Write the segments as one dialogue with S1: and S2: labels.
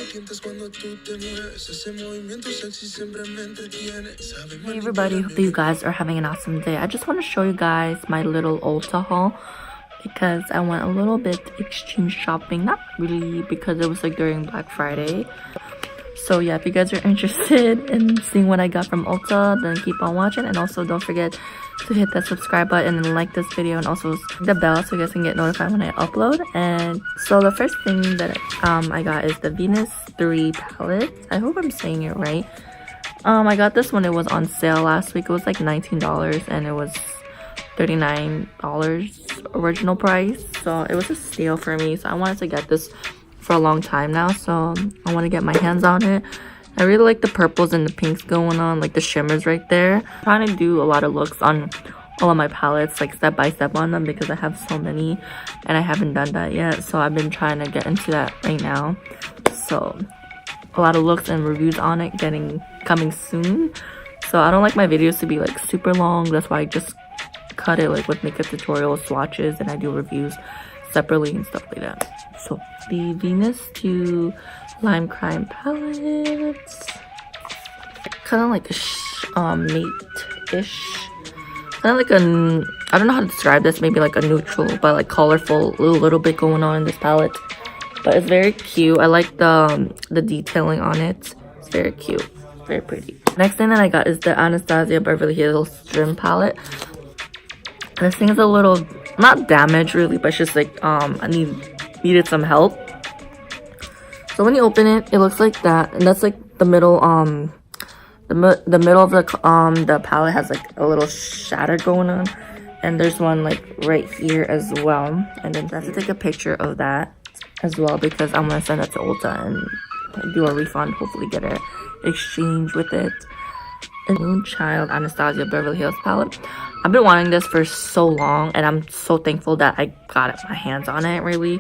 S1: Hey everybody, hope you guys are having an awesome day. I just want to show you guys my little Ulta haul because I went a little bit exchange shopping. Not really, because it was like during Black Friday. So yeah, if you guys are interested in seeing what I got from Ulta, then keep on watching. And also don't forget to hit that subscribe button and like this video, and also the bell so you guys can get notified when I upload. And so the first thing that I got is the Venus 3 palette. I hope I'm saying it right. I got this when it was on sale last week. It was like $19 and it was $39 original price, so it was a steal for me. So I wanted to get this for a long time now, so I want to get my hands on it. I really like the purples and the pinks going on, like the shimmers right there. I'm trying to do a lot of looks on all of my palettes, like step by step on them, because I have so many and I haven't done that yet. So I've been trying to get into that right now. So a lot of looks and reviews on it coming soon. So I don't like my videos to be like super long. That's why I just cut it like with makeup tutorials, swatches, and I do reviews separately and stuff like that. So the Venus 2 Lime Crime palette, kind of like a mate-ish, kind of like a, I don't know how to describe this, maybe like a neutral but like colorful little bit going on in this palette. But it's very cute. I like the detailing on it. It's very cute, very pretty. Next thing that I got is the Anastasia Beverly Hills Trim palette. This thing is a little not damaged really, but it's just like I needed some help. So when you open it, it looks like that, and that's like the middle the middle of the palette has like a little shatter going on, and there's one like right here as well. And then I have to take a picture of that as well because I'm gonna send it to Ulta and do a refund, hopefully get an exchange with it. And Moonchild Anastasia Beverly Hills palette. I've been wanting this for so long, and I'm so thankful that I got my hands on it, really.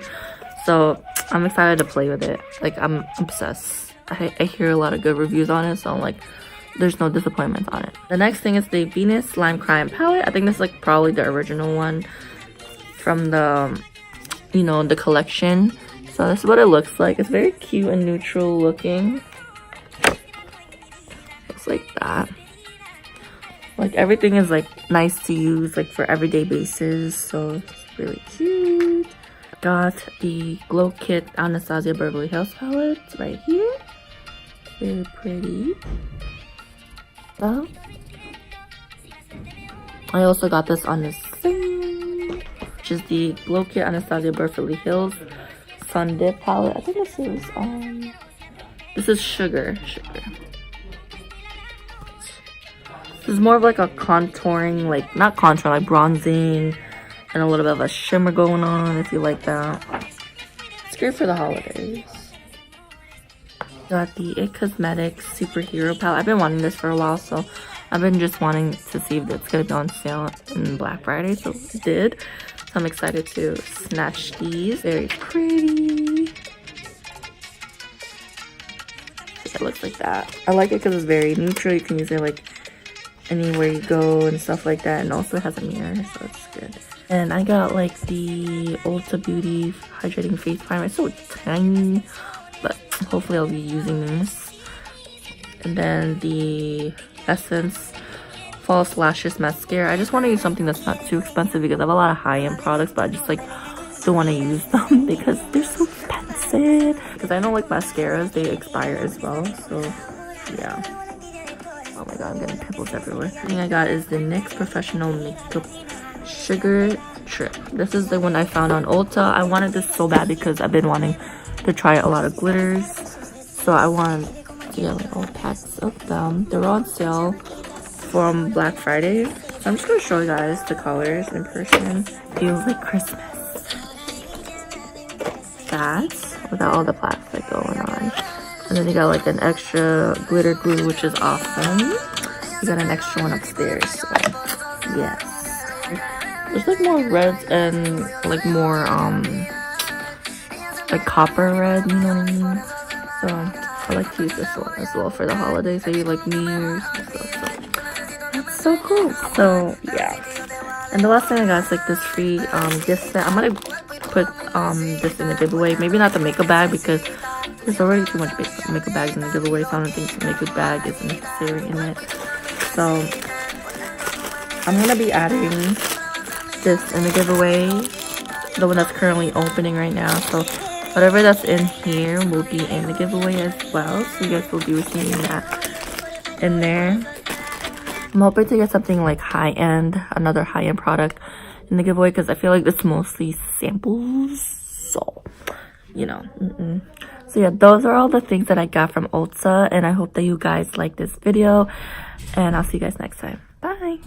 S1: So I'm excited to play with it. Like, I'm obsessed. I hear a lot of good reviews on it, so I'm like, there's no disappointments on it. The next thing is the Venus Lime Crime palette. I think this is like probably the original one from the, you know, the collection. So this is what it looks like. It's very cute and neutral looking. Looks like that. Like, everything is like nice to use like for everyday basis, so it's really cute. Got the Glow Kit Anastasia Beverly Hills palette right here. Very pretty. I also got this on this thing, which is the Glow Kit Anastasia Beverly Hills Sun Dip palette. I think this is sugar. This is more of like a contouring, like not contour, like bronzing, and a little bit of a shimmer going on, if you like that. It's great for the holidays. Got the It Cosmetics Superhero palette. I've been wanting this for a while, so I've been just wanting to see if it's gonna be on sale in Black Friday, so it did. So I'm excited to snatch these. Very pretty. It looks like that. I like it because it's very neutral. You can use it like anywhere you go and stuff like that, and also it has a mirror, so it's good. And I got like the Ulta Beauty Hydrating Face Primer. It's so tiny, but hopefully I'll be using this. And then the Essence False Lashes Mascara. I just want to use something that's not too expensive because I have a lot of high-end products, but I just like don't want to use them because they're so expensive. Because I know like mascaras, they expire as well, so yeah. Oh my god, I'm getting pimples everywhere. The thing I got is the NYX Professional Makeup Sugar Trip. This is the one I found on Ulta. I wanted this so bad because I've been wanting to try a lot of glitters. So I wanted to get like all packs of them. They're on sale from Black Friday. So I'm just going to show you guys the colors in person. Feels like Christmas. That, without all the plastic going on. And then you got like an extra glitter glue, which is awesome. You got an extra one upstairs, so yes. There's like more reds and like more like copper red, you know what I mean? So I like to use this one as well for the holidays, maybe like New Year's and stuff. So that's so cool. So yeah. And the last thing I got is like this free gift set. I'm gonna put this in the giveaway. Maybe not the makeup bag because there's already too much makeup bags in the giveaway, so I don't think the makeup bag is necessary in it. So I'm gonna be adding this in the giveaway, the one that's currently opening right now. So whatever that's in here will be in the giveaway as well, so you guys will be receiving that in there. I'm hoping to get something like high-end, another high-end product in the giveaway, because I feel like it's mostly samples, so you know. So yeah, those are all the things that I got from Ulta, and I hope that you guys like this video, and I'll see you guys next time. Bye.